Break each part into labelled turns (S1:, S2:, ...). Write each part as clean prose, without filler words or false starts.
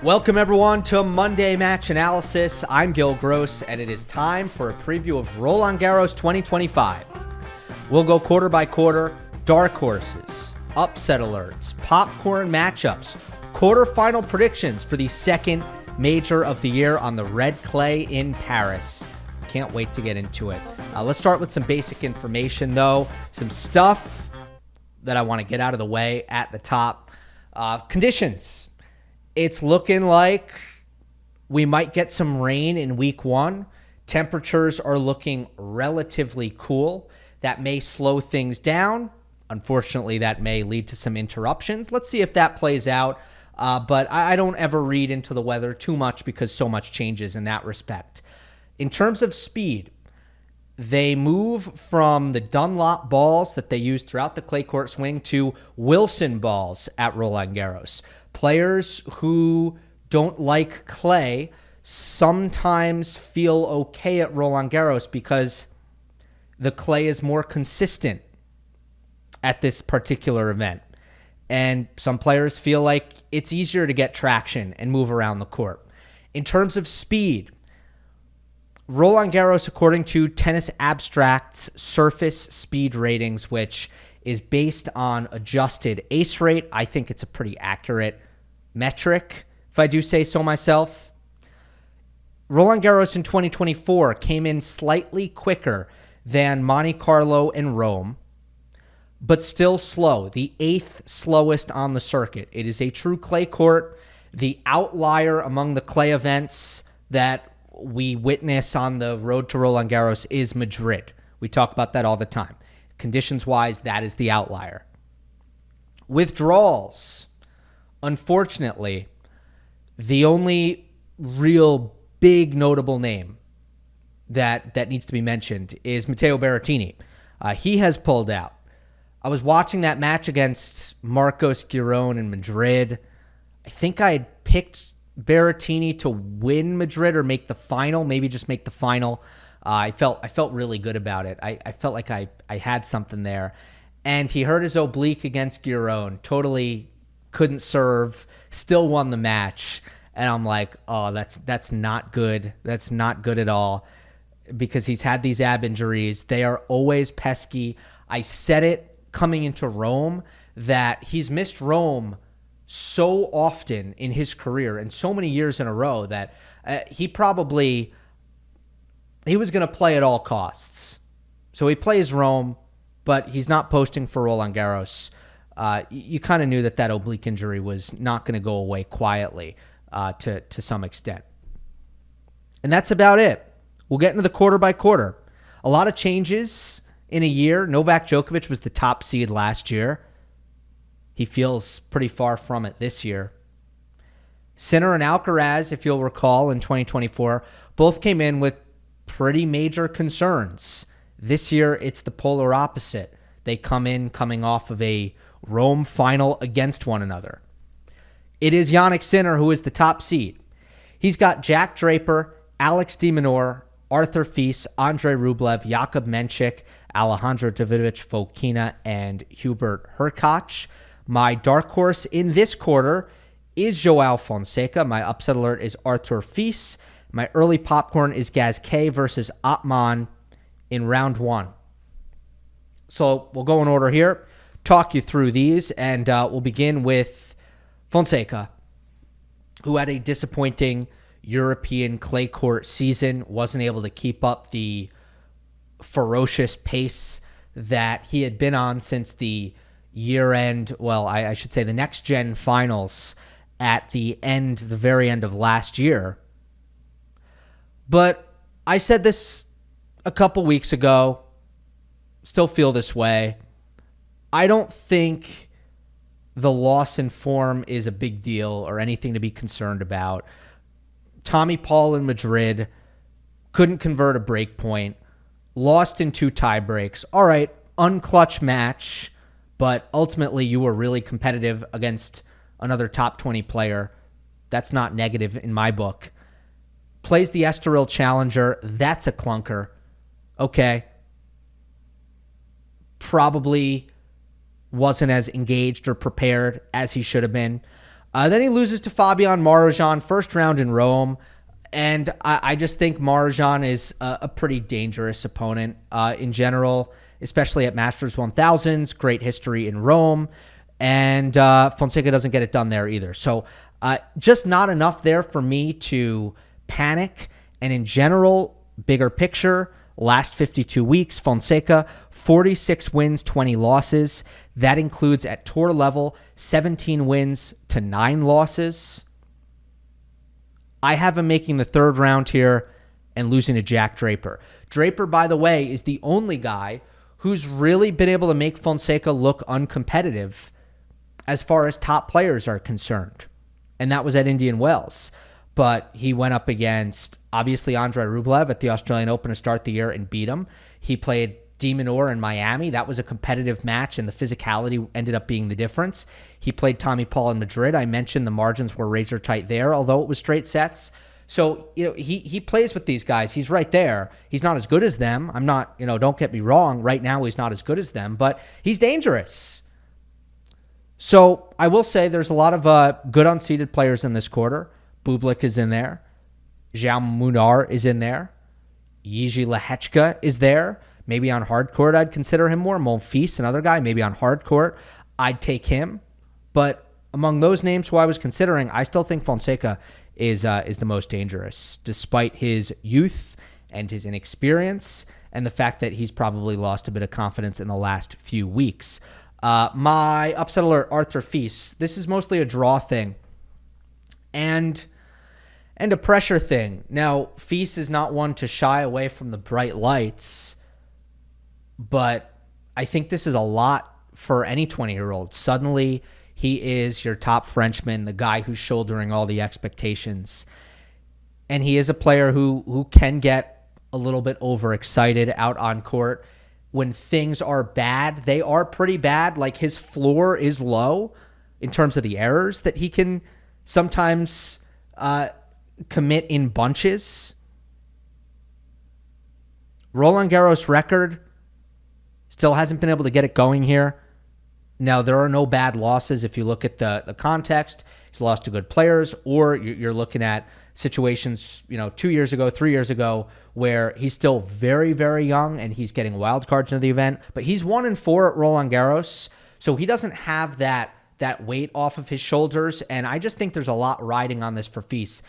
S1: Welcome everyone to Monday Match Analysis. I'm Gill Gross, and it is time for a preview of Roland Garros 2025. We'll go quarter by quarter, dark horses, upset alerts, popcorn matchups, quarterfinal predictions for the second major of the year on the red clay in Paris. Can't wait to get into it. Let's start with some basic information, though. Some stuff that I want to get out of the way at the top. Conditions. It's looking like we might get some rain in week one. Temperatures are looking relatively cool. That may slow things down. Unfortunately, that may lead to some interruptions. Let's see if that plays out. But I don't ever read into the weather too much because so much changes in that respect. In terms of speed, they move from the Dunlop balls that they use throughout the clay court swing to Wilson balls at Roland Garros. Players who don't like clay sometimes feel okay at Roland Garros because the clay is more consistent at this particular event. And some players feel like it's easier to get traction and move around the court. In terms of speed, Roland Garros, according to Tennis Abstract's surface speed ratings, which is based on adjusted ace rate, I think it's a pretty accurate metric, if I do say so myself. Roland Garros in 2024 came in slightly quicker than Monte Carlo and Rome, but still slow, the 8th slowest on the circuit. It is a true clay court. The outlier among the clay events that we witness on the road to Roland Garros is Madrid. We talk about that all the time. Conditions-wise, that is the outlier. Withdrawals. Unfortunately, the only real big notable name that needs to be mentioned is Matteo Berrettini. He has pulled out. I was watching that match against Marcos Giron in Madrid. I think I had picked Berrettini to win Madrid or make the final, maybe just make the final. I felt really good about it. I felt like I had something there. And he hurt his oblique against Giron. Totally couldn't serve, still won the match. And I'm like, oh, that's not good. That's not good at all because he's had these ab injuries. They are always pesky. I said it coming into Rome that he's missed Rome so often in his career and so many years in a row that he was going to play at all costs. So he plays Rome, but he's not posting for Roland Garros. You kind of knew that oblique injury was not going to go away quietly to some extent. And that's about it. We'll get into the quarter by quarter. A lot of changes in a year. Novak Djokovic was the top seed last year. He feels pretty far from it this year. Sinner and Alcaraz, if you'll recall, in 2024, both came in with pretty major concerns. This year, it's the polar opposite. They come in coming off of a Rome final against one another. It is Jannik Sinner who is the top seed. He's got Jack Draper, Alex de Minaur, Arthur Fils, Andrei Rublev, Jakub Menchik, Alejandro Davidovich Fokina, and Hubert Hurkacz. My dark horse in this quarter is Joao Fonseca. My upset alert is Arthur Fils. My early popcorn is Gasquet versus Ottman in round one. So we'll go in order here, talk you through these, and we'll begin with Fonseca, who had a disappointing European clay court season, wasn't able to keep up the ferocious pace that he had been on since the year-end, well, I should say the next-gen finals at the very end of last year. But I said this a couple weeks ago, still feel this way. I don't think the loss in form is a big deal or anything to be concerned about. Tommy Paul in Madrid couldn't convert a break point, lost in 2 tie breaks. All right, unclutch match, but ultimately you were really competitive against another top 20 player. That's not negative in my book. Plays the Estoril Challenger. That's a clunker. Okay. Probably wasn't as engaged or prepared as he should have been. Then he loses to Fabian Marozsan, first round in Rome. And I just think Marozsan is a pretty dangerous opponent in general, especially at Masters 1000s. Great history in Rome. And Fonseca doesn't get it done there either. So just not enough there for me to panic. And in general, bigger picture, last 52 weeks, Fonseca, 46 wins, 20 losses. That includes at tour level, 17 wins to 9 losses. I have him making the third round here and losing to Jack Draper. Draper, by the way, is the only guy who's really been able to make Fonseca look uncompetitive as far as top players are concerned. And that was at Indian Wells. But he went up against, obviously, Andrei Rublev at the Australian Open to start the year and beat him. He played De Minaur in Miami. That was a competitive match, and the physicality ended up being the difference. He played Tommy Paul in Madrid. I mentioned the margins were razor tight there, although it was straight sets. So, he plays with these guys. He's right there. He's not as good as them. I'm not, don't get me wrong. Right now, he's not as good as them, but he's dangerous. So, I will say there's a lot of good unseeded players in this quarter. Bublik is in there. Jaume Munar is in there. Jiří Lehečka is there. Maybe on hard court, I'd consider him more. Monfils, another guy, maybe on hard court, I'd take him. But among those names who I was considering, I still think Fonseca is the most dangerous, despite his youth and his inexperience and the fact that he's probably lost a bit of confidence in the last few weeks. My upset alert, Arthur Fils. This is mostly a draw thing and a pressure thing. Now, Fils is not one to shy away from the bright lights, but I think this is a lot for any 20-year-old. Suddenly, he is your top Frenchman, the guy who's shouldering all the expectations. And he is a player who can get a little bit overexcited out on court. When things are bad, they are pretty bad. Like, his floor is low in terms of the errors that he can sometimes commit in bunches. Roland Garros record still hasn't been able to get it going here. Now, there are no bad losses if you look at the context. He's lost to good players, or you're looking at situations, 2 years ago, 3 years ago, where he's still very, very young and he's getting wild cards into the event. But he's 1-4 at Roland Garros, so he doesn't have that weight off of his shoulders, and I just think there's a lot riding on this for Fils.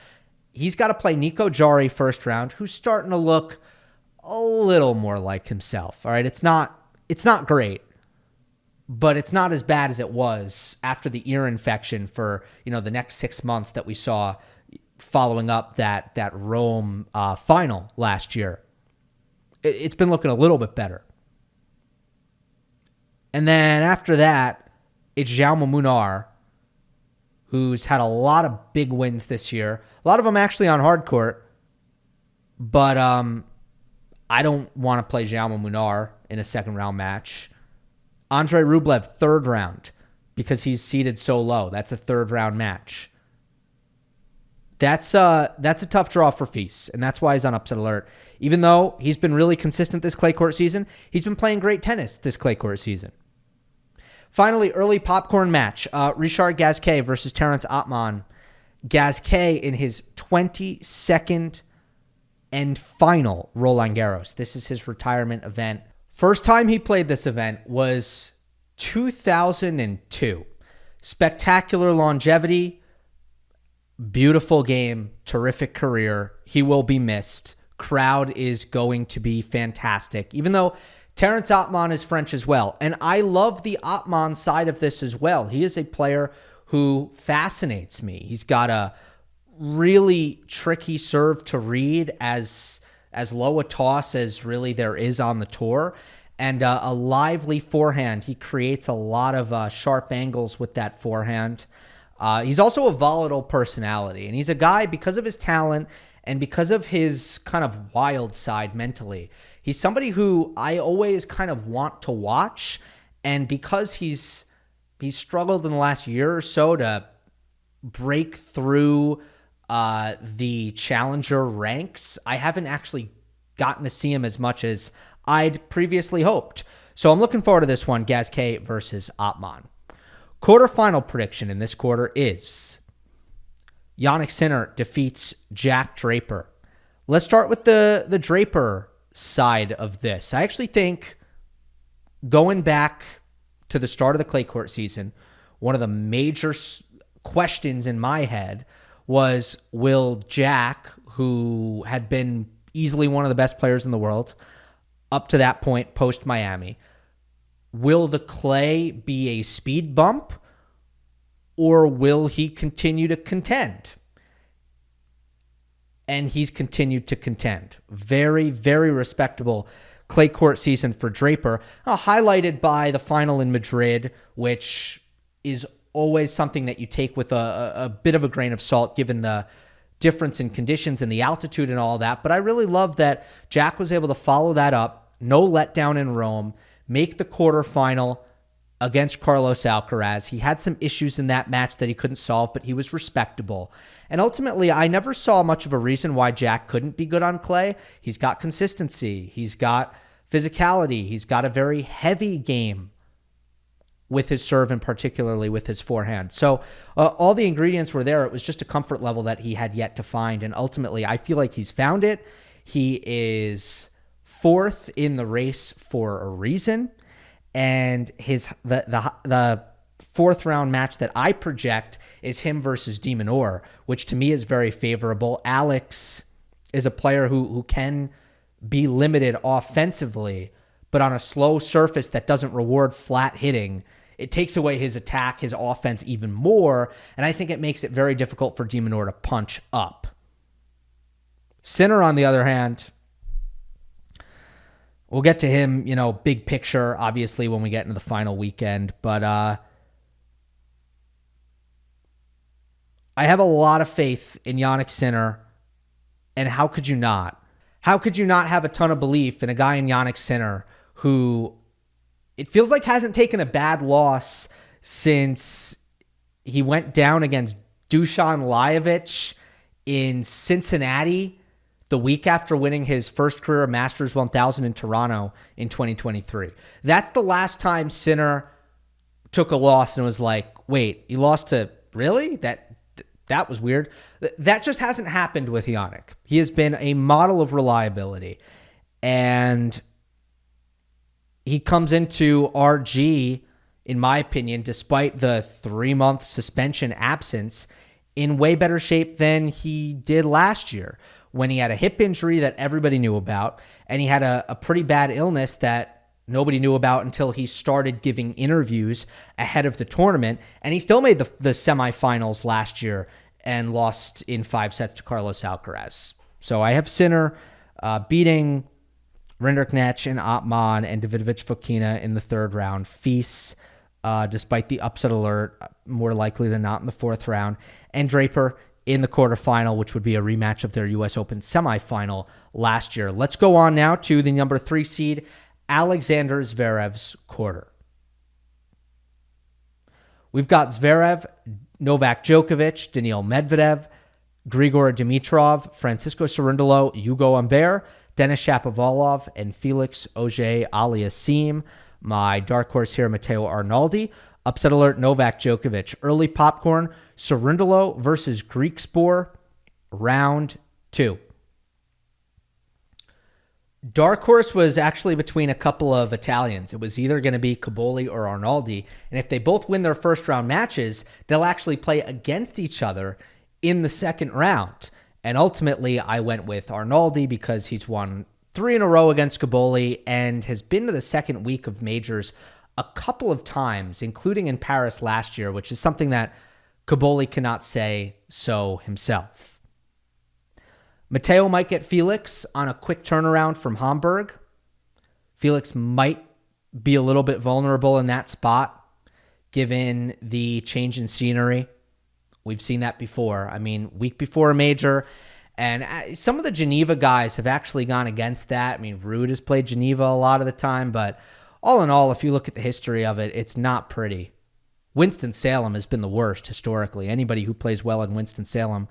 S1: He's got to play Nico Jarry first round, who's starting to look a little more like himself. All right, it's not great, but it's not as bad as it was after the ear infection for the next 6 months that we saw following up that Rome final last year. It's been looking a little bit better. And then after that, it's Jaume Munar, who's had a lot of big wins this year. A lot of them actually on hard court. But I don't want to play Jaume Munar in a second-round match. Andrei Rublev, third round, because he's seeded so low. That's a third-round match. That's a tough draw for Fils, and that's why he's on upset alert. Even though he's been really consistent this clay court season, he's been playing great tennis this clay court season. Finally, early popcorn match. Richard Gasquet versus Terence Ottmann. Gasquet in his 22nd and final Roland Garros. This is his retirement event. First time he played this event was 2002. Spectacular longevity, beautiful game, terrific career. He will be missed. Crowd is going to be fantastic, even though Terence Ottmann is French as well. And I love the Ottmann side of this as well. He is a player who fascinates me. He's got a really tricky serve to read, as low a toss as really there is on the tour, and a lively forehand. He creates a lot of sharp angles with that forehand. He's also a volatile personality, and he's a guy, because of his talent and because of his kind of wild side mentally, he's somebody who I always kind of want to watch. And because he's struggled in the last year or so to break through the challenger ranks, I haven't actually gotten to see him as much as I'd previously hoped. So I'm looking forward to this one, Gasquet versus Ottmann. Quarterfinal prediction in this quarter is Jannik Sinner defeats Jack Draper. Let's start with the Draper side of this. I actually think going back to the start of the clay court season, one of the major questions in my head was, will Jack, who had been easily one of the best players in the world up to that point post Miami, will the clay be a speed bump or will he continue to contend? And he's continued to contend. Very, very respectable clay court season for Draper, highlighted by the final in Madrid, which is always something that you take with a bit of a grain of salt given the difference in conditions and the altitude and all that. But I really love that Jack was able to follow that up, no letdown in Rome, make the quarterfinal against Carlos Alcaraz. He had some issues in that match that he couldn't solve, but he was respectable. And ultimately, I never saw much of a reason why Jack couldn't be good on clay. He's got consistency. He's got physicality. He's got a very heavy game with his serve and particularly with his forehand. So all the ingredients were there. It was just a comfort level that he had yet to find. And ultimately, I feel like he's found it. He is fourth in the race for a reason. And the fourth round match that I project is him versus de Minaur, which to me is very favorable. Alex is a player who can be limited offensively, but on a slow surface that doesn't reward flat hitting, it takes away his attack, his offense even more, and I think it makes it very difficult for de Minaur to punch up. Sinner, on the other hand, we'll get to him, big picture, obviously, when we get into the final weekend. But I have a lot of faith in Jannik Sinner, and how could you not? How could you not have a ton of belief in a guy in Jannik Sinner who it feels like hasn't taken a bad loss since he went down against Dusan Lajovic in Cincinnati the week after winning his first career Masters 1000 in Toronto in 2023. That's the last time Sinner took a loss and was like, wait, he lost to, really? That was weird. That just hasn't happened with Jannik. He has been a model of reliability. And he comes into RG, in my opinion, despite the 3-month suspension absence, in way better shape than he did last year when he had a hip injury that everybody knew about, and he had a pretty bad illness that nobody knew about until he started giving interviews ahead of the tournament, and he still made the semifinals last year and lost in 5 sets to Carlos Alcaraz. So I have Sinner beating Rinderknecht and Ottman and Davidovich Fokina in the third round. Fils, despite the upset alert, more likely than not in the fourth round. And Draper in the quarterfinal, which would be a rematch of their U.S. Open semifinal last year. Let's go on now to the number 3 seed, Alexander Zverev's quarter. We've got Zverev, Novak Djokovic, Daniil Medvedev, Grigor Dimitrov, Francisco Cerundolo, Hugo Humbert, Denis Shapovalov, and Felix Auger-Aliassime. My dark horse here, Matteo Arnaldi. Upset alert, Novak Djokovic. Early popcorn, Cerundolo versus Griekspoor, round 2. Dark horse was actually between a couple of Italians. It was either going to be Cobolli or Arnaldi. And if they both win their first round matches, they'll actually play against each other in the second round. And ultimately, I went with Arnaldi because he's won 3 in a row against Cobolli and has been to the second week of majors a couple of times, including in Paris last year, which is something that Cobolli cannot say so himself. Matteo might get Felix on a quick turnaround from Hamburg. Felix might be a little bit vulnerable in that spot, given the change in scenery. We've seen that before. I mean, week before a major, and some of the Geneva guys have actually gone against that. I mean, Ruud has played Geneva a lot of the time, but all in all, if you look at the history of it, it's not pretty. Winston-Salem has been the worst historically. Anybody who plays well in Winston-Salem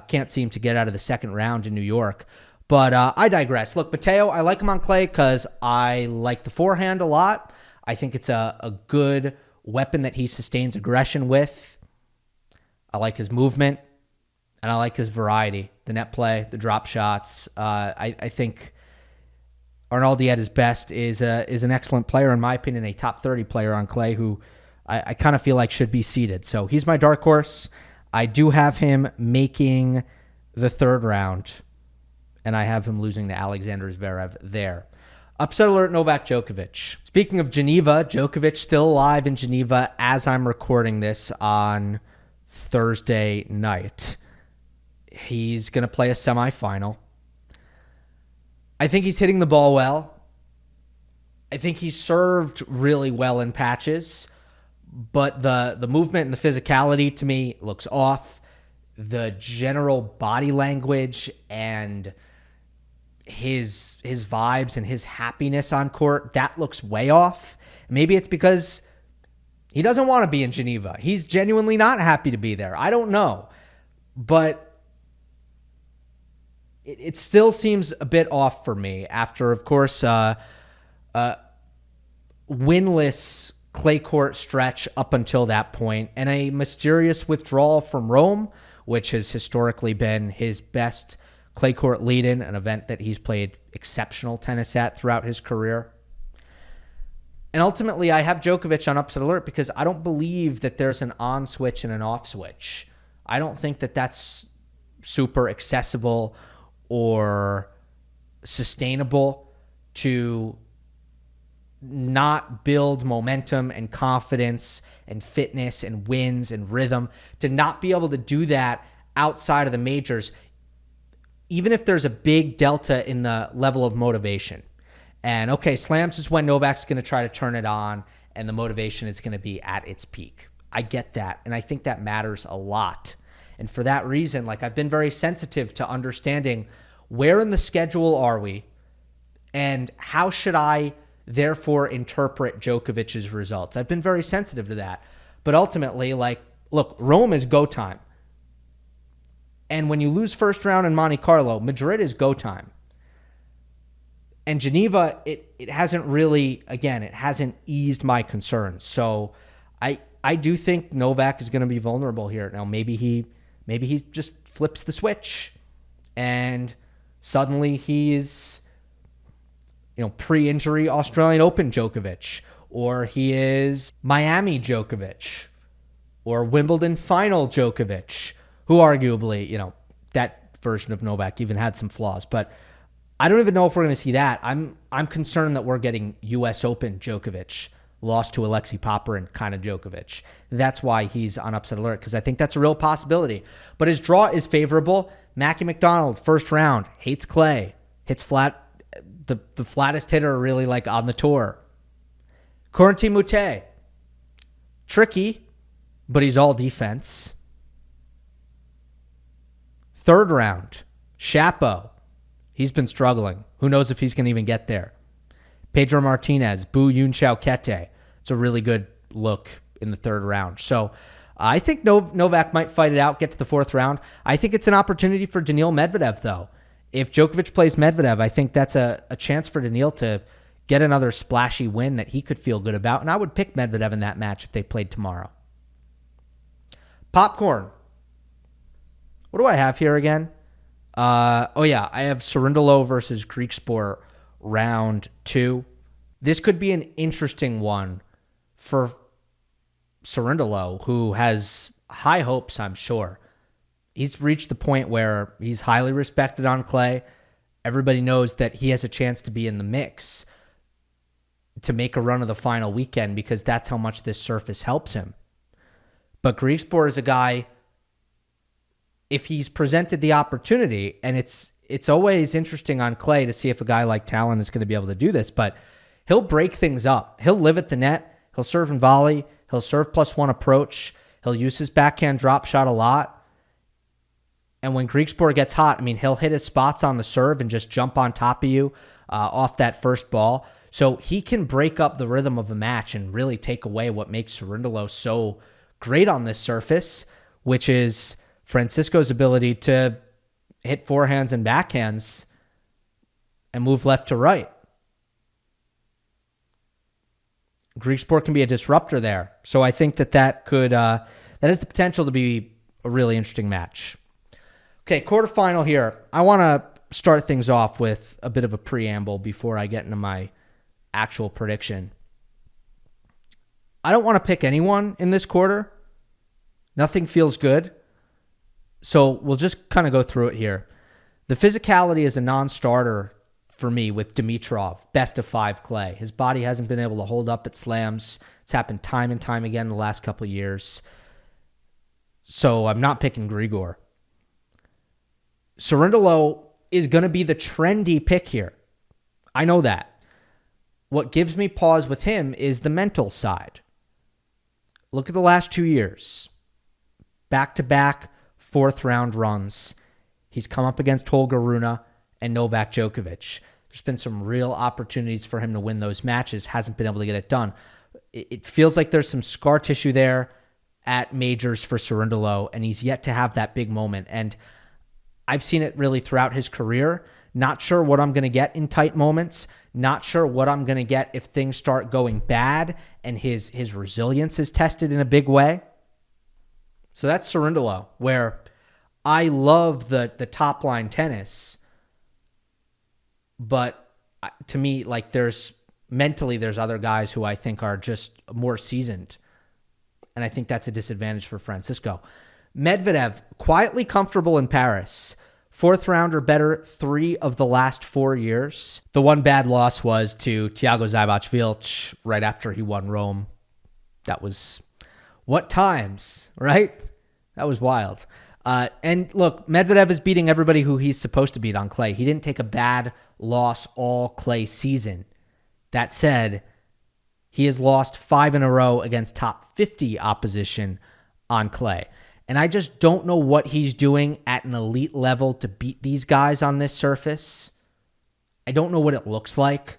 S1: can't seem to get out of the second round in New York. But I digress. Look, Matteo, I like him on clay because I like the forehand a lot. I think it's a good weapon that he sustains aggression with. I like his movement, and I like his variety, the net play, the drop shots. I think Arnaldi at his best is an excellent player, in my opinion, a top 30 player on clay who I kind of feel like should be seeded. So he's my dark horse. I do have him making the third round, and I have him losing to Alexander Zverev there. Upset alert, Novak Djokovic. Speaking of Geneva, Djokovic still alive in Geneva as I'm recording this on Thursday night. He's going to play a semifinal. I think he's hitting the ball well. I think he served really well in patches, but the movement and the physicality to me looks off. The general body language and his vibes and his happiness on court, that looks way off. Maybe it's because he doesn't want to be in Geneva. He's genuinely not happy to be there. I don't know. But it still seems a bit off for me after, of course, winless clay court stretch up until that point and a mysterious withdrawal from Rome, which has historically been his best clay court lead-in, an event that he's played exceptional tennis at throughout his career. And ultimately, I have Djokovic on upset alert because I don't believe that there's an on switch and an off switch. I don't think that that's super accessible or sustainable to not build momentum and confidence and fitness and wins and rhythm, to not be able to do that outside of the majors, even if there's a big delta in the level of motivation. And okay, slams is when Novak's going to try to turn it on and the motivation is going to be at its peak. I get that. And I think that matters a lot. And for that reason, like, I've been very sensitive to understanding where in the schedule are we and how should I therefore interpret Djokovic's results. I've been very sensitive to that. But ultimately, like, look, Rome is go time. And when you lose first round in Monte Carlo, Madrid is go time. And Geneva, it hasn't really, again, it hasn't eased my concerns. So I do think Novak is going to be vulnerable here. Now, maybe he just flips the switch and suddenly he's, pre-injury Australian Open Djokovic, or he is Miami Djokovic, or Wimbledon final Djokovic, who arguably, that version of Novak even had some flaws. But I don't even know if we're going to see that. I'm concerned that we're getting U.S. Open Djokovic, lost to Alexei Popyrin kind of Djokovic. That's why he's on upset alert, because I think that's a real possibility. But his draw is favorable. Mackie McDonald, first round, hates clay, hits flat, the flattest hitter really like on the tour. Corentin Moutet, tricky, but he's all defense. Third round, Shapo. He's been struggling. Who knows if he's going to even get there. Pedro Martinez, Bu Yunchao Kete. It's a really good look in the third round. So I think Novak might fight it out, get to the fourth round. I think it's an opportunity for Daniil Medvedev, though. If Djokovic plays Medvedev, I think that's a chance for Daniil to get another splashy win that he could feel good about. And I would pick Medvedev in that match if they played tomorrow. Popcorn. What do I have here again? I have Cerundolo versus Griekspoor round 2. This could be an interesting one for Cerundolo, who has high hopes, I'm sure. He's reached the point where he's highly respected on clay. Everybody knows that he has a chance to be in the mix to make a run of the final weekend because that's how much this surface helps him. But Griekspoor is a guy, if he's presented the opportunity, and it's always interesting on clay to see if a guy like Talon is going to be able to do this, but he'll break things up. He'll live at the net. He'll serve and volley. He'll serve +1 approach. He'll use his backhand drop shot a lot. And when Griekspoor gets hot, he'll hit his spots on the serve and just jump on top of you off that first ball. So he can break up the rhythm of a match and really take away what makes Cerundolo so great on this surface, which is Francisco's ability to hit forehands and backhands and move left to right. Greek sport can be a disruptor there. So I think that could that has the potential to be a really interesting match. Okay, quarterfinal here. I want to start things off with a bit of a preamble before I get into my actual prediction. I don't want to pick anyone in this quarter. Nothing feels good. So we'll just kind of go through it here. The physicality is a non-starter for me with Dimitrov, best of 5 clay. His body hasn't been able to hold up at slams. It's happened time and time again in the last couple of years. So I'm not picking Grigor. Cerundolo is going to be the trendy pick here. I know that. What gives me pause with him is the mental side. Look at the last 2 years. Back-to-back 4th-round runs. He's come up against Holger Rune and Novak Djokovic. There's been some real opportunities for him to win those matches. Hasn't been able to get it done. It feels like there's some scar tissue there at majors for Cerundolo, and he's yet to have that big moment. And I've seen it really throughout his career. Not sure what I'm going to get in tight moments. Not sure what I'm going to get if things start going bad and his resilience is tested in a big way. So that's Cerundolo, where I love the top line tennis. But to me, like there's other guys who I think are just more seasoned. And I think that's a disadvantage for Francisco. Medvedev, quietly comfortable in Paris. 4th round or better 3 of the last 4 years. The one bad loss was to Thiago Seibold right after he won Rome. That was what times, right? That was wild. And look, Medvedev is beating everybody who he's supposed to beat on clay. He didn't take a bad loss all clay season. That said, he has lost 5 in a row against top 50 opposition on clay. And I just don't know what he's doing at an elite level to beat these guys on this surface. I don't know what it looks like.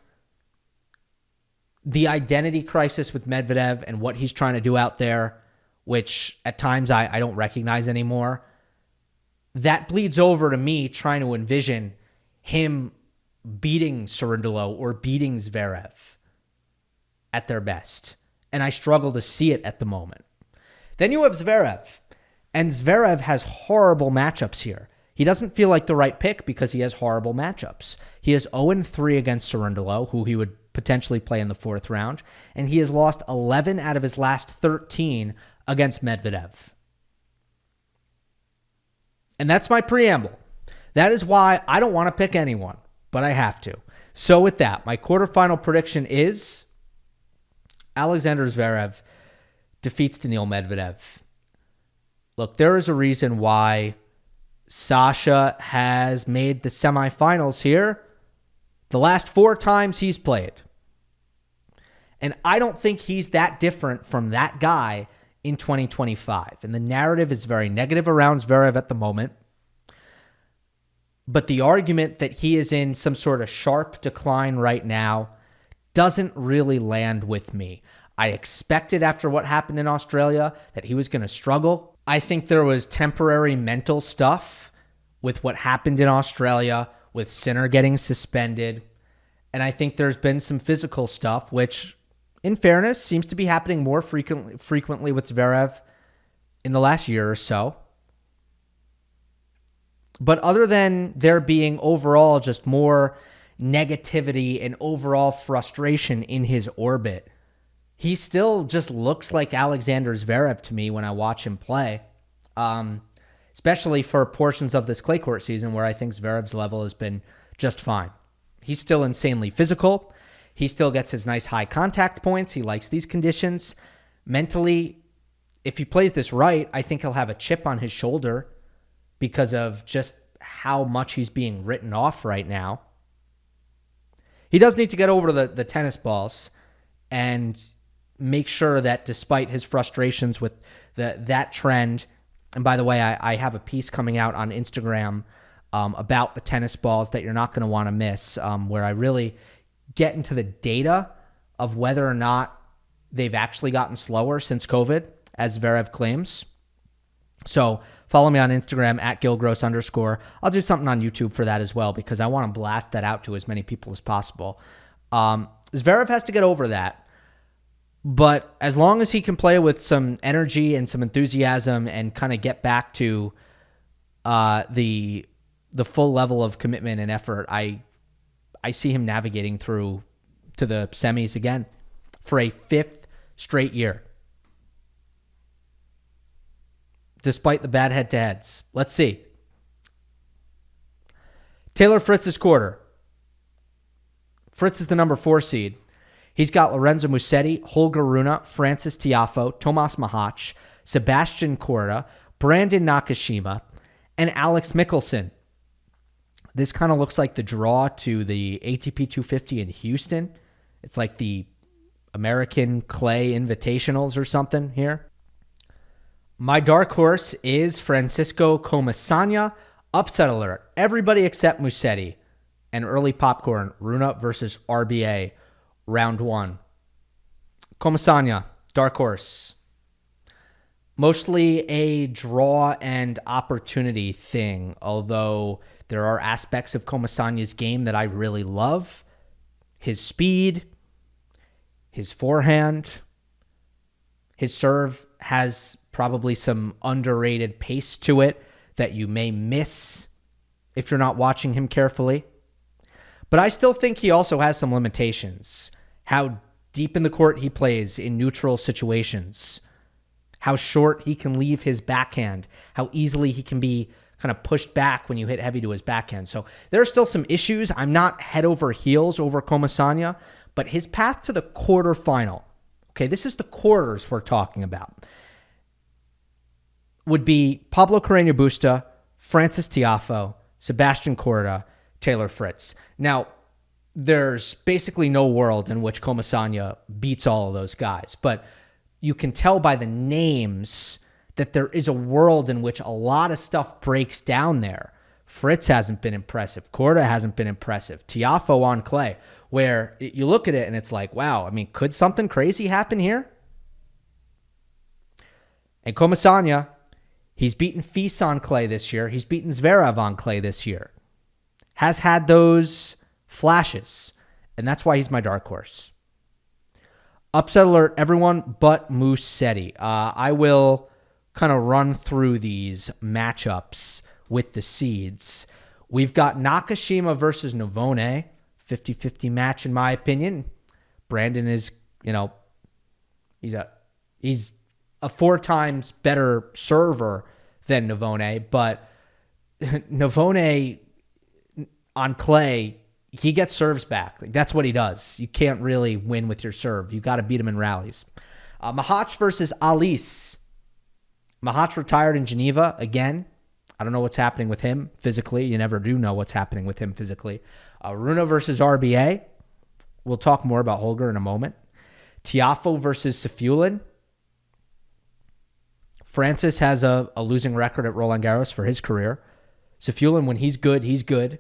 S1: The identity crisis with Medvedev and what he's trying to do out there, which at times I don't recognize anymore, that bleeds over to me trying to envision him beating Cerundolo or beating Zverev at their best. And I struggle to see it at the moment. Then you have Zverev. And Zverev has horrible matchups here. He doesn't feel like the right pick because he has horrible matchups. He is 0-3 against Cerundolo, who he would potentially play in the 4th round. And he has lost 11 out of his last 13 against Medvedev. And that's my preamble. That is why I don't want to pick anyone, but I have to. So with that, my quarterfinal prediction is Alexander Zverev defeats Daniil Medvedev. Look, there is a reason why Sasha has made the semifinals here the last 4 times he's played. And I don't think he's that different from that guy in 2025. And the narrative is very negative around Zverev at the moment. But the argument that he is in some sort of sharp decline right now doesn't really land with me. I expected after what happened in Australia that he was going to struggle. I think there was temporary mental stuff with what happened in Australia, with Sinner getting suspended. And I think there's been some physical stuff, which, in fairness, seems to be happening more frequently with Zverev in the last year or so. But other than there being overall just more negativity and overall frustration in his orbit, he still just looks like Alexander Zverev to me when I watch him play, especially for portions of this clay court season where I think Zverev's level has been just fine. He's still insanely physical. He still gets his nice high contact points. He likes these conditions. Mentally, if he plays this right, I think he'll have a chip on his shoulder because of just how much he's being written off right now. He does need to get over the tennis balls and make sure that despite his frustrations with that trend, and by the way, I have a piece coming out on Instagram about the tennis balls that you're not going to want to miss, where I really get into the data of whether or not they've actually gotten slower since COVID, as Zverev claims. So follow me on Instagram at Gill Gross _. I'll do something on YouTube for that as well because I want to blast that out to as many people as possible. Zverev has to get over that. But as long as he can play with some energy and some enthusiasm and kind of get back to the full level of commitment and effort, I see him navigating through to the semis again for a 5th straight year. Despite the bad head-to-heads. Let's see. Taylor Fritz's quarter. Fritz is the number 4 seed. He's got Lorenzo Musetti, Holger Rune, Francis Tiafoe, Tomas Mahach, Sebastian Korda, Brandon Nakashima, and Alex Mickelson. This kind of looks like the draw to the ATP 250 in Houston. It's like the American Clay Invitationals or something here. My dark horse is Francisco Comasagna. Upset alert. Everybody except Musetti. And early popcorn. Rune versus RBA. Round 1. Comasagna. Dark horse. Mostly a draw and opportunity thing. Although there are aspects of Comasagna's game that I really love. His speed. His forehand. His serve has probably some underrated pace to it that you may miss if you're not watching him carefully. But I still think he also has some limitations. How deep in the court he plays in neutral situations. How short he can leave his backhand. How easily he can be kind of pushed back when you hit heavy to his backhand. So there are still some issues. I'm not head over heels over Comasagna, but his path to the quarterfinal, okay, this is the quarters we're talking about, would be Pablo Carreño Busta, Francis Tiafoe, Sebastian Korda, Taylor Fritz. Now, there's basically no world in which Comasagna beats all of those guys, but you can tell by the names that there is a world in which a lot of stuff breaks down there. Fritz hasn't been impressive. Korda hasn't been impressive. Tiafoe on clay, where you look at it and it's like, wow, I mean, could something crazy happen here? And Comasagna, he's beaten Fils on clay this year. He's beaten Zverev on clay this year. Has had those flashes, and that's why he's my dark horse. Upset alert, everyone but Musetti. I will kind of run through these matchups with the seeds. We've got Nakashima versus Navone, 50-50 match in my opinion. Brandon is, he's a 4 times better server than Navone, but Navone on clay, he gets serves back. Like, that's what he does. You can't really win with your serve. You got to beat him in rallies. Mahach versus Alice. Mahach retired in Geneva again. I don't know what's happening with him physically. You never do know what's happening with him physically. Rune versus RBA. We'll talk more about Holger in a moment. Tiafoe versus Sefulin. Francis has a losing record at Roland Garros for his career. Sefulin, when he's good, he's good.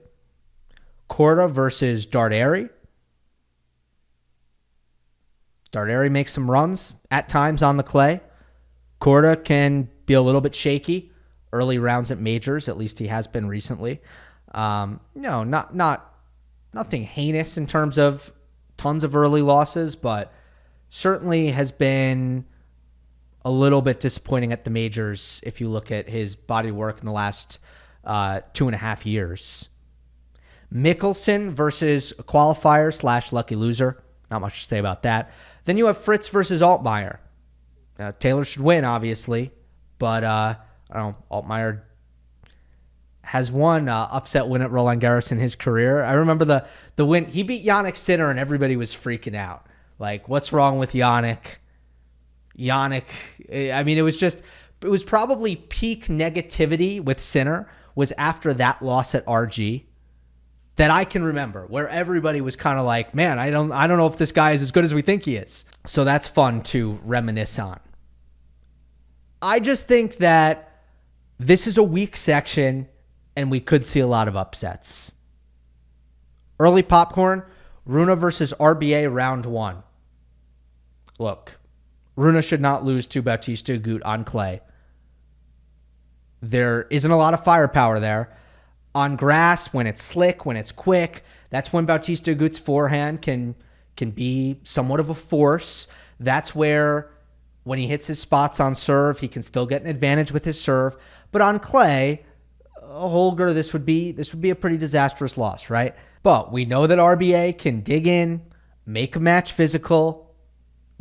S1: Korda versus Darderi. Darderi makes some runs at times on the clay. Korda can be a little bit shaky early rounds at majors. At least he has been recently. Nothing heinous in terms of tons of early losses, but certainly has been a little bit disappointing at the majors if you look at his body work in the last 2.5 years. Mickelson versus a qualifier / lucky loser. Not much to say about that. Then you have Fritz versus Altmaier. Taylor should win, obviously, but I don't know, Altmaier has one upset win at Roland Garros in his career. I remember the win. He beat Jannik Sinner, and everybody was freaking out. Like, what's wrong with Jannik? I mean, it was probably peak negativity with Sinner was after that loss at RG that I can remember, where everybody was kind of like, man, I don't know if this guy is as good as we think he is. So that's fun to reminisce on. I just think that this is a weak section and we could see a lot of upsets. Early popcorn, Rune versus RBA round 1. Look, Rune should not lose to Bautista Agut on clay. There isn't a lot of firepower there. On grass, when it's slick, when it's quick, that's when Bautista Agut's forehand can be somewhat of a force. That's where when he hits his spots on serve, he can still get an advantage with his serve. But on clay, Holger, this would be a pretty disastrous loss, right? But we know that RBA can dig in, make a match physical,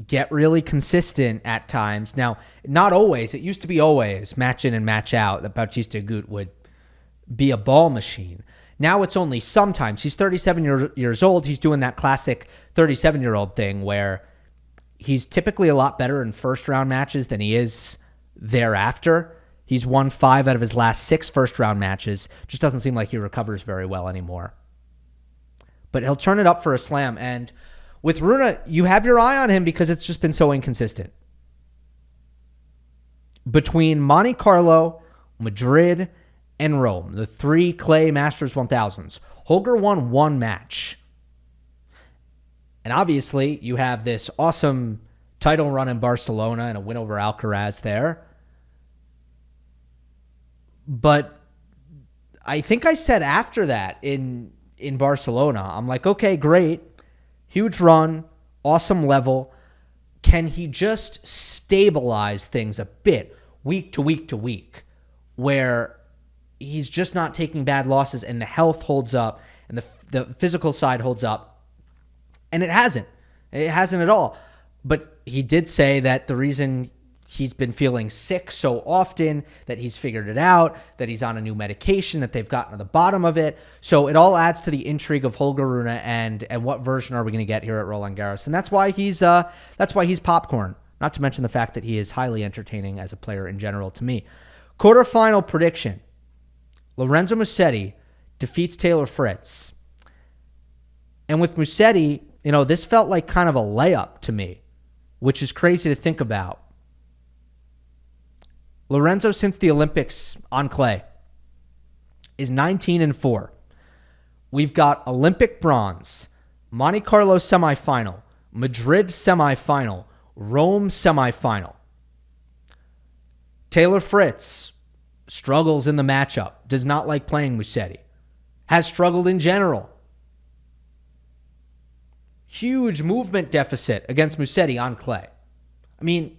S1: get really consistent at times. Now, not always. It used to be always match in and match out that Bautista Agut would be a ball machine. Now it's only sometimes. He's 37 years old. He's doing that classic 37-year-old thing where he's typically a lot better in first-round matches than he is thereafter. He's won 5 out of his last 6 first-round matches. Just doesn't seem like he recovers very well anymore. But he'll turn it up for a slam. And with Rune, you have your eye on him because it's just been so inconsistent. Between Monte Carlo, Madrid, and Rome, the 3 clay Masters 1000s, Holger won 1 match. And obviously, you have this awesome title run in Barcelona and a win over Alcaraz there. But I think I said after that in Barcelona, I'm like, okay, great. Huge run, awesome level. Can he just stabilize things a bit week to week to week where he's just not taking bad losses and the health holds up and the physical side holds up? And it hasn't. It hasn't at all. But he did say that the reason he's been feeling sick so often, that he's figured it out, that he's on a new medication, that they've gotten to the bottom of it. So it all adds to the intrigue of Holger Rune and what version are we going to get here at Roland Garros. And that's why he's popcorn. Not to mention the fact that he is highly entertaining as a player in general to me. Quarterfinal prediction. Lorenzo Musetti defeats Taylor Fritz. And with Musetti, this felt like kind of a layup to me, which is crazy to think about. Lorenzo, since the Olympics on clay, is 19-4. We've got Olympic bronze, Monte Carlo semifinal, Madrid semifinal, Rome semifinal. Taylor Fritz struggles in the matchup, does not like playing Musetti, has struggled in general. Huge movement deficit against Musetti on clay. I mean,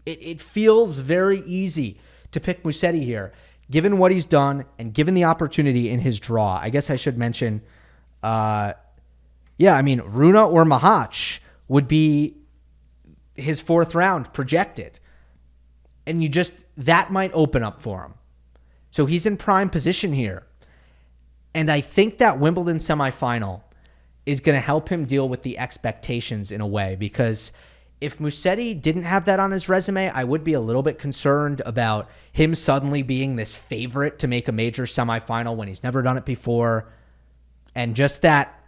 S1: it feels very easy to pick Musetti here, given what he's done and given the opportunity in his draw. I guess I should mention, Rune or Mahach would be his 4th round projected. And that might open up for him. So he's in prime position here. And I think that Wimbledon semifinal is going to help him deal with the expectations in a way, because if Musetti didn't have that on his resume, I would be a little bit concerned about him suddenly being this favorite to make a major semifinal when he's never done it before. And just that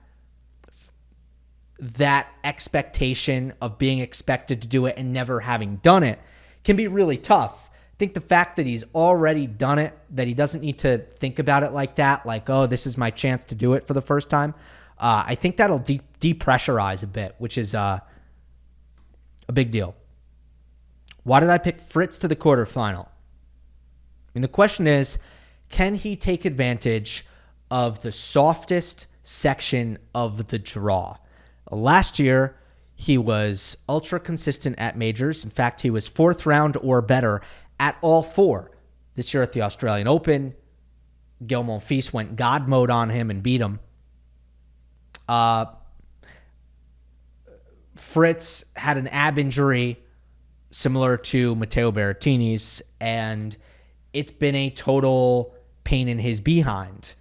S1: expectation of being expected to do it and never having done it can be really tough. I think the fact that he's already done it, that he doesn't need to think about it like that, like, oh, this is my chance to do it for the first time, I think that'll depressurize a bit, which is a big deal. Why did I pick Fritz to the quarterfinal? And the question is, can he take advantage of the softest section of the draw? Last year, he was ultra consistent at majors. In fact, he was 4th round or better at all 4. This year at the Australian Open, Gil Monfils went God mode on him and beat him. Fritz had an ab injury similar to Matteo Berrettini's, and it's been a total pain in his behind.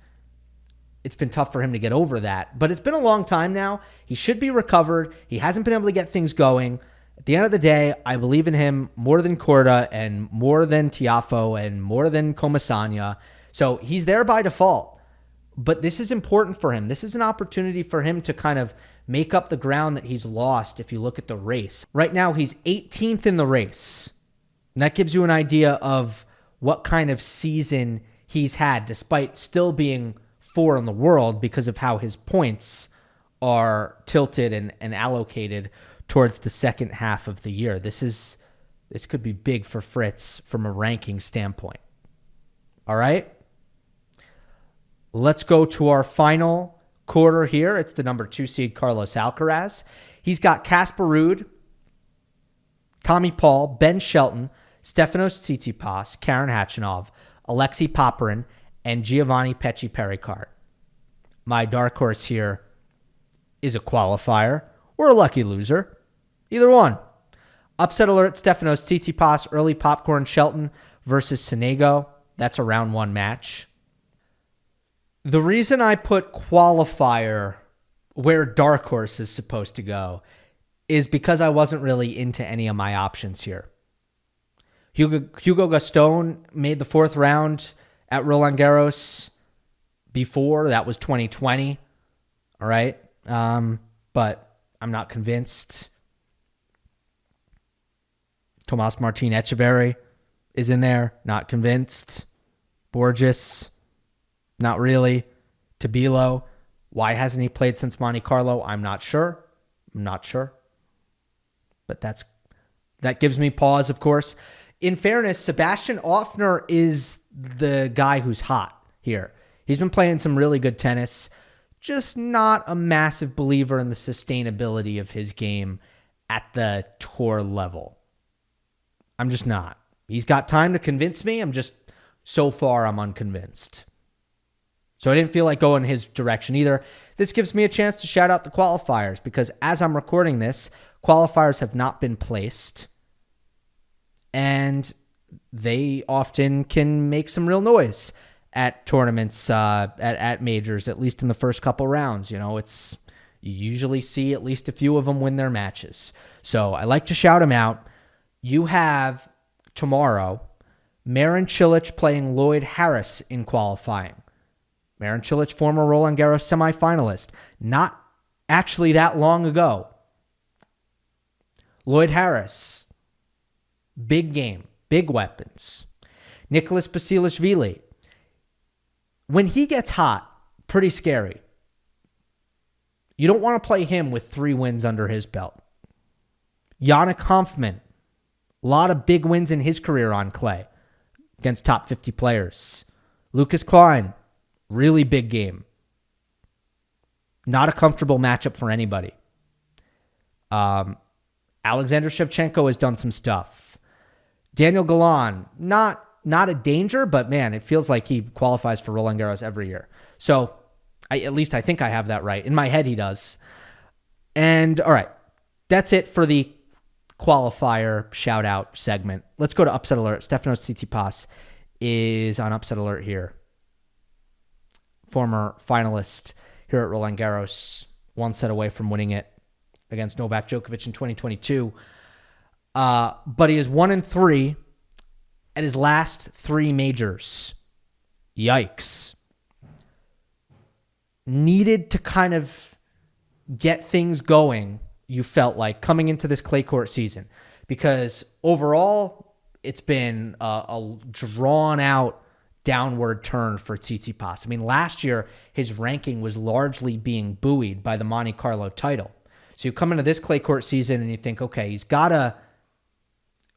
S1: It's been tough for him to get over that, but it's been a long time now. He should be recovered. He hasn't been able to get things going. At the end of the day, I believe in him more than Korda and more than Tiafoe and more than Comasagna. So he's there by default. But this is important for him. This is an opportunity for him to kind of make up the ground that he's lost if you look at the race. Right now, he's 18th in the race. And that gives you an idea of what kind of season he's had, despite still being 4 in the world because of how his points are tilted and allocated towards the second half of the year. This could be big for Fritz from a ranking standpoint. All right? Let's go to our final quarter here. It's the number 2 seed Carlos Alcaraz. He's got Casper Ruud Tommy Paul, Ben Shelton, Stefanos Tsitsipas, Karen Khachanov, Alexei Popyrin, and Giovanni Pecci Pericard. My dark horse here is a qualifier or a lucky loser. Either one. Upset alert, Stefanos Tsitsipas, early popcorn Shelton versus Sonego. That's a round one match. The reason I put qualifier where dark horse is supposed to go is because I wasn't really into any of my options here. Hugo Gaston made the fourth round at Roland Garros before. That was 2020. All right. But I'm not convinced. Tomas Martin Echeverry is in there. Not convinced. Borges, not really. Tabilo, why hasn't he played since Monte Carlo? I'm not sure. But that gives me pause, of course. In fairness, Sebastian Offner is the guy who's hot here. He's been playing some really good tennis. Just not a massive believer in the sustainability of his game at the tour level. I'm just not. He's got time to convince me. So far, I'm unconvinced. So I didn't feel like going his direction either. This gives me a chance to shout out the qualifiers because as I'm recording this, qualifiers have not been placed. And they often can make some real noise at tournaments, at majors, at least in the first couple rounds. You usually see at least a few of them win their matches. So I like to shout them out. You have tomorrow Marin Cilic playing Lloyd Harris in qualifying. Marin Cilic, former Roland Garros semifinalist, not actually that long ago. Lloyd Harris, big game, big weapons. Nicholas Basilashvili, when he gets hot, pretty scary. You don't want to play him with 3 wins under his belt. Yannick Hanfmann, a lot of big wins in his career on clay against top 50 players. Lucas Klein, really big game. Not a comfortable matchup for anybody. Alexander Shevchenko has done some stuff. Daniel Galan, not a danger, but man, it feels like he qualifies for Roland Garros every year. So at least I think I have that right. In my head, he does. And all right, that's it for the qualifier shout out segment. Let's go to upset alert. Stefanos Tsitsipas is on upset alert here. Former finalist here at Roland Garros, one set away from winning it against Novak Djokovic in 2022. But he is 1-3 at his last 3 majors. Yikes. Needed to kind of get things going, you felt like, coming into this clay court season. Because overall, it's been a drawn-out downward turn for Tsitsipas. I mean, last year, his ranking was largely being buoyed by the Monte Carlo title. So you come into this clay court season and you think, okay, he's got to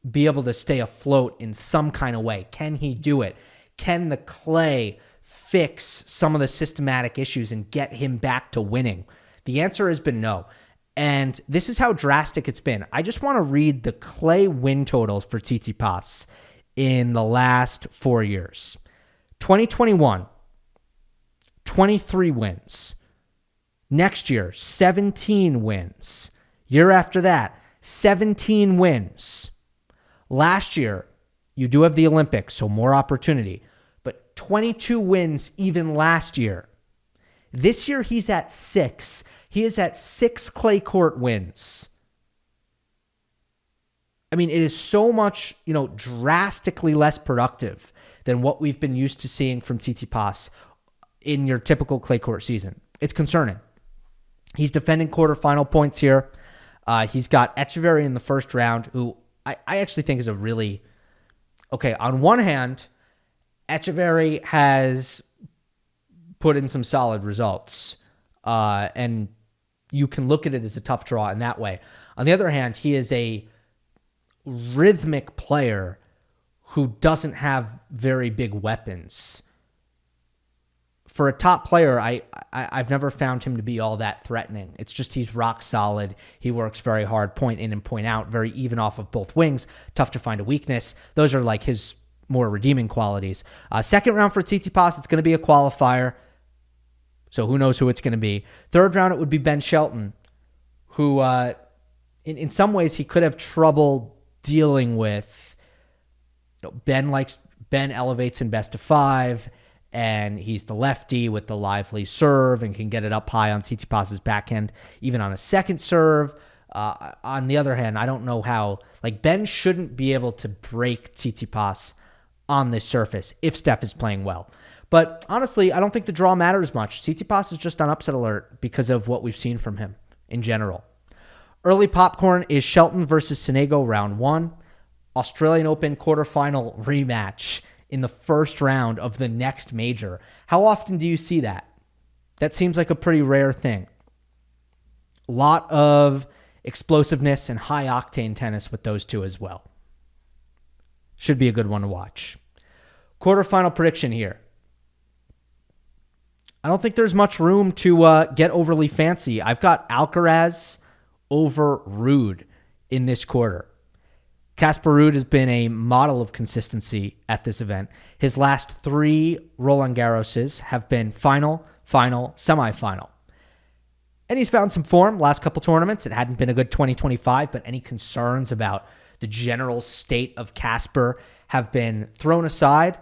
S1: be able to stay afloat in some kind of way. Can he do it? Can the clay fix some of the systematic issues and get him back to winning? The answer has been no. And this is how drastic it's been. I just want to read the clay win totals for Tsitsipas in the last 4 years. 2021, 23 wins. Next year, 17 wins. Year after that, 17 wins. Last year, you do have the Olympics, so more opportunity. But 22 wins even last year. This year, he's at 6. He is at 6 clay court wins. I mean, it is so much, drastically less productive than what we've been used to seeing from Tsitsipas in your typical clay court season. It's concerning. He's defending quarterfinal points here. He's got Echeverry in the first round, who I actually think is a really... Okay, on one hand, Echeverry has put in some solid results, and you can look at it as a tough draw in that way. On the other hand, he is a rhythmic player who doesn't have very big weapons for a top player, I've never found him to be all that threatening. It's just he's rock solid. He works very hard, point in and point out, very even off of both wings. Tough to find a weakness. Those are like his more redeeming qualities. Second round for Tsitsipas, it's going to be a qualifier. So who knows who it's going to be. Third round, it would be Ben Shelton, who in some ways he could have trouble dealing with. Ben elevates in best of 5, and he's the lefty with the lively serve and can get it up high on Tsitsipas's backhand, even on a second serve. On the other hand, I don't know how. Like, Ben shouldn't be able to break Tsitsipas on this surface if Steph is playing well. But honestly, I don't think the draw matters much. Tsitsipas is just on upset alert because of what we've seen from him in general. Early popcorn is Shelton versus Sonego round 1. Australian Open quarterfinal rematch in the first round of the next major. How often do you see that? That seems like a pretty rare thing. A lot of explosiveness and high-octane tennis with those two as well. Should be a good one to watch. Quarterfinal prediction here. I don't think there's much room to get overly fancy. I've got Alcaraz over Ruud in this quarter. Casper Ruud has been a model of consistency at this event. His last 3 Roland Garroses have been final, semifinal. And he's found some form last couple tournaments. It hadn't been a good 2025, but any concerns about the general state of Casper have been thrown aside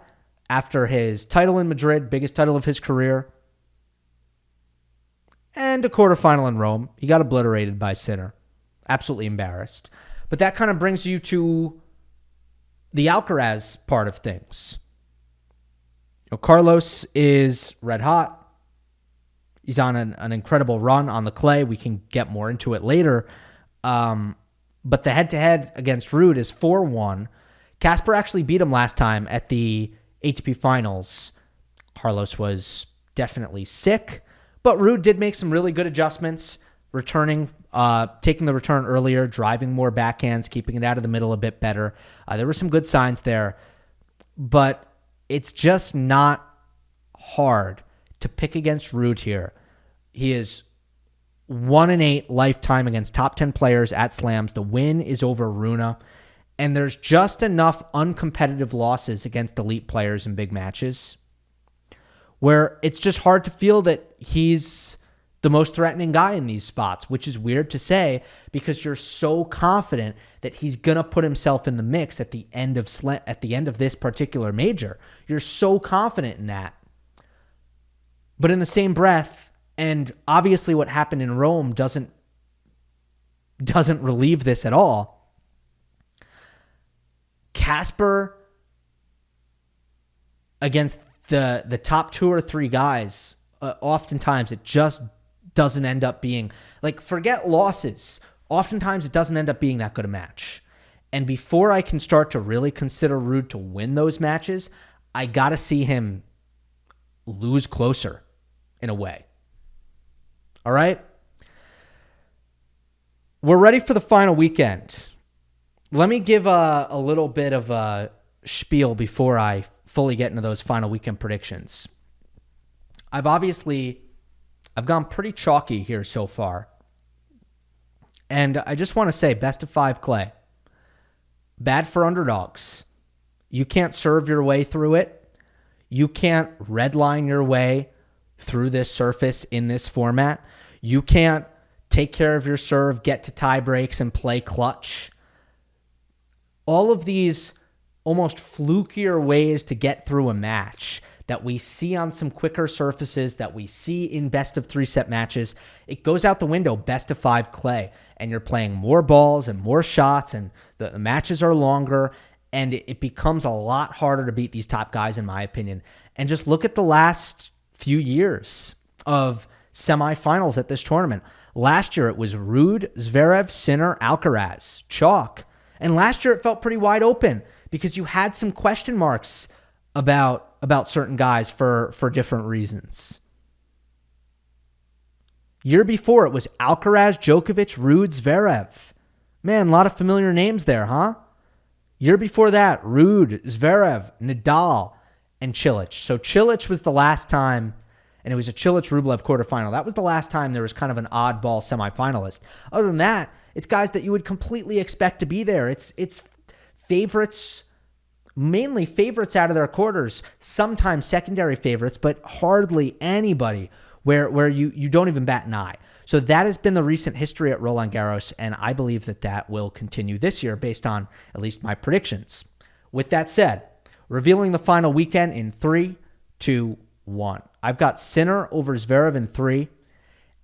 S1: after his title in Madrid, biggest title of his career, and a quarterfinal in Rome. He got obliterated by Sinner. Absolutely embarrassed. But that kind of brings you to the Alcaraz part of things. Carlos is red hot. He's on an incredible run on the clay. We can get more into it later. But the head-to-head against Ruud is 4-1. Casper actually beat him last time at the ATP Finals. Carlos was definitely sick, but Ruud did make some really good adjustments, returning, taking the return earlier, driving more backhands, keeping it out of the middle a bit better. There were some good signs there, but it's just not hard to pick against Ruud here. He is 1-8 lifetime against top 10 players at slams. The win is over Rune, and there's just enough uncompetitive losses against elite players in big matches where it's just hard to feel that he's the most threatening guy in these spots, which is weird to say because you're so confident that he's going to put himself in the mix at the end of this particular major. You're so confident in that. But in the same breath, and obviously what happened in Rome doesn't relieve this at all. Casper against the top 2 or 3 guys, oftentimes it just doesn't end up being, like, forget losses. Oftentimes it doesn't end up being that good a match. And before I can start to really consider Ruud to win those matches, I got to see him lose closer in a way. All right? We're ready for the final weekend. Let me give a little bit of a spiel before I fully get into those final weekend predictions. I've gone pretty chalky here so far. And I just want to say, best of 5 clay. Bad for underdogs. You can't serve your way through it. You can't redline your way through this surface in this format. You can't take care of your serve, get to tie breaks, and play clutch. All of these almost flukier ways to get through a match that we see on some quicker surfaces, that we see in best of 3 set matches, it goes out the window, best of 5 clay, and you're playing more balls and more shots, and the matches are longer, and it becomes a lot harder to beat these top guys, in my opinion. And just look at the last few years of semifinals at this tournament. Last year, it was Ruud, Zverev, Sinner, Alcaraz, chalk. And last year, it felt pretty wide open because you had some question marks about certain guys for different reasons. Year before, it was Alcaraz, Djokovic, Ruud, Zverev. Man, a lot of familiar names there, huh? Year before that, Ruud, Zverev, Nadal, and Cilic. So Cilic was the last time and it was a Cilic-Rublev quarterfinal. That was the last time there was kind of an oddball semifinalist. Other than that, it's guys that you would completely expect to be there. It's favorites, mainly favorites out of their quarters, sometimes secondary favorites, but hardly anybody where you don't even bat an eye. So that has been the recent history at Roland Garros, and I believe that will continue this year based on at least my predictions. With that said, revealing the final weekend in 3, 2, 1. I've got Sinner over Zverev in 3,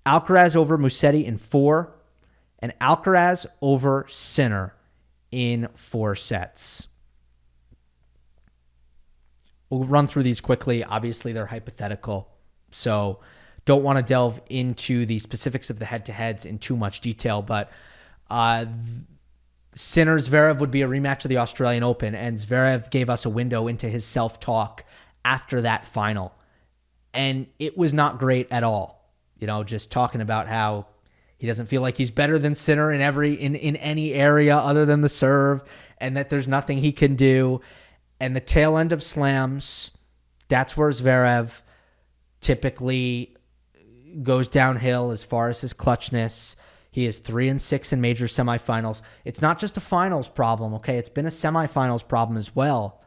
S1: Alcaraz over Musetti in 4, and Alcaraz over Sinner in 4 sets. We'll run through these quickly. Obviously, they're hypothetical, so don't want to delve into the specifics of the head-to-heads in too much detail, but Sinner Zverev would be a rematch of the Australian Open, and Zverev gave us a window into his self-talk after that final, and it was not great at all. Just talking about how he doesn't feel like he's better than Sinner in any area other than the serve, and that there's nothing he can do. And the tail end of slams, that's where Zverev typically goes downhill as far as his clutchness. He is 3-6 in major semifinals. It's not just a finals problem, okay? It's been a semifinals problem as well.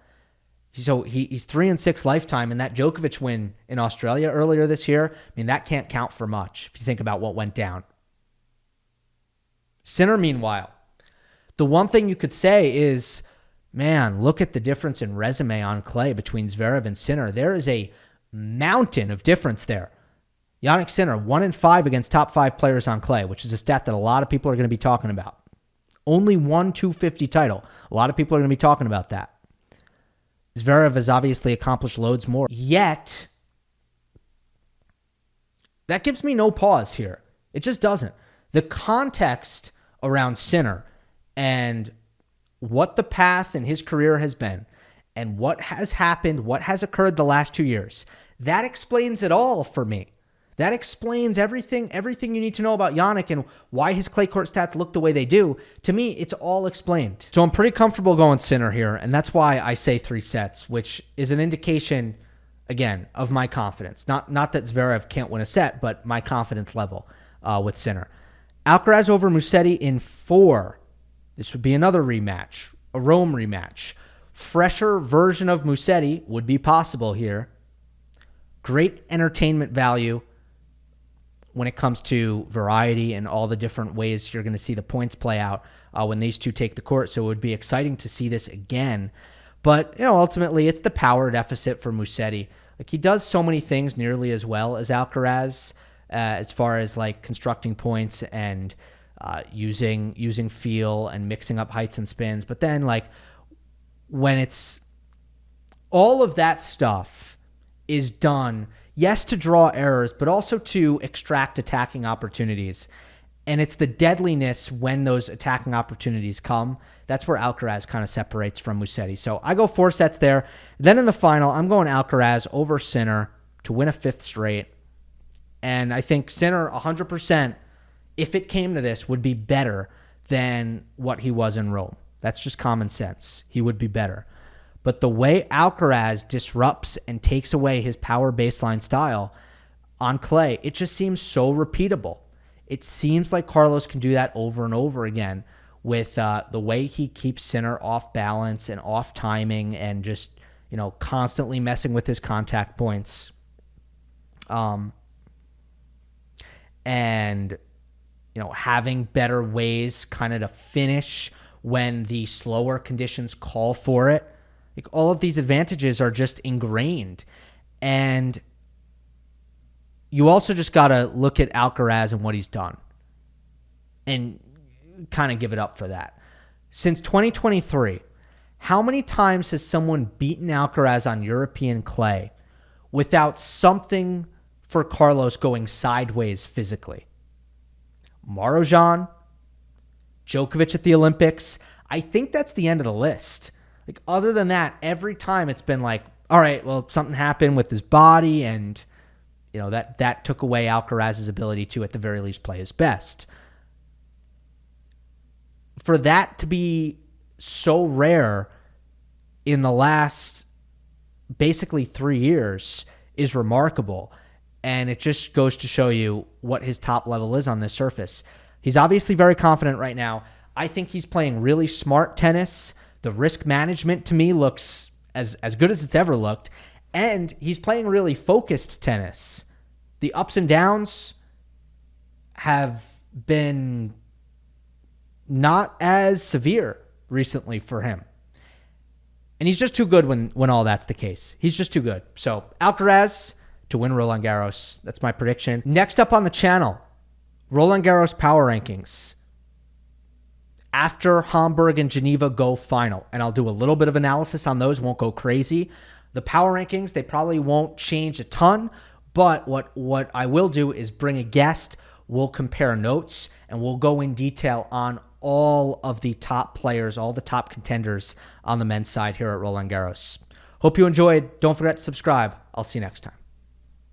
S1: So he's 3-6 lifetime, and that Djokovic win in Australia earlier this year, that can't count for much if you think about what went down. Sinner, meanwhile, the one thing you could say is, man, look at the difference in resume on clay between Zverev and Sinner. There is a mountain of difference there. Jannik Sinner, 1-5 against top 5 players on clay, which is a stat that a lot of people are going to be talking about. Only one 250 title. A lot of people are going to be talking about that. Zverev has obviously accomplished loads more. Yet, that gives me no pause here. It just doesn't. The context around Sinner and what the path in his career has been and what has happened, what has occurred the last 2 years, that explains it all for me. That explains everything you need to know about Jannik and why his clay court stats look the way they do. To me, it's all explained. So I'm pretty comfortable going Sinner here, and that's why I say 3 sets, which is an indication, again, of my confidence. Not that Zverev can't win a set, but my confidence level with Sinner. Alcaraz over Musetti in 4. This would be another rematch, a Rome rematch. Fresher version of Musetti would be possible here. Great entertainment value when it comes to variety and all the different ways you're going to see the points play out when these two take the court. So it would be exciting to see this again. But, ultimately it's the power deficit for Musetti. Like, he does so many things nearly as well as Alcaraz as far as like constructing points and using feel and mixing up heights and spins. But then like when it's all of that stuff is done, yes, to draw errors, but also to extract attacking opportunities. And it's the deadliness when those attacking opportunities come. That's where Alcaraz kind of separates from Musetti. So I go 4 sets there. Then in the final, I'm going Alcaraz over Sinner to win a 5th straight. And I think Sinner, 100%, if it came to this, would be better than what he was in Rome. That's just common sense. He would be better. But the way Alcaraz disrupts and takes away his power baseline style on clay, it just seems so repeatable. It seems like Carlos can do that over and over again with the way he keeps Sinner off balance and off timing and just, constantly messing with his contact points. And having better ways kind of to finish when the slower conditions call for it. Like, all of these advantages are just ingrained. And you also just got to look at Alcaraz and what he's done and kind of give it up for that. Since 2023, how many times has someone beaten Alcaraz on European clay without something for Carlos going sideways physically? Marozsan, Djokovic at the Olympics. I think that's the end of the list. Like, other than that, every time it's been like, all right, well, something happened with his body, and that took away Alcaraz's ability to, at the very least, play his best. For that to be so rare in the last basically 3 years is remarkable. And it just goes to show you what his top level is on this surface. He's obviously very confident right now. I think he's playing really smart tennis. The risk management to me looks as good as it's ever looked. And he's playing really focused tennis. The ups and downs have been not as severe recently for him. And he's just too good when all that's the case. He's just too good. So Alcaraz to win Roland Garros. That's my prediction. Next up on the channel, Roland Garros power rankings. After Hamburg and Geneva go final. And I'll do a little bit of analysis on those. Won't go crazy. The power rankings, they probably won't change a ton. But what I will do is bring a guest. We'll compare notes. And we'll go in detail on all of the top players, all the top contenders on the men's side here at Roland Garros. Hope you enjoyed. Don't forget to subscribe. I'll see you next time.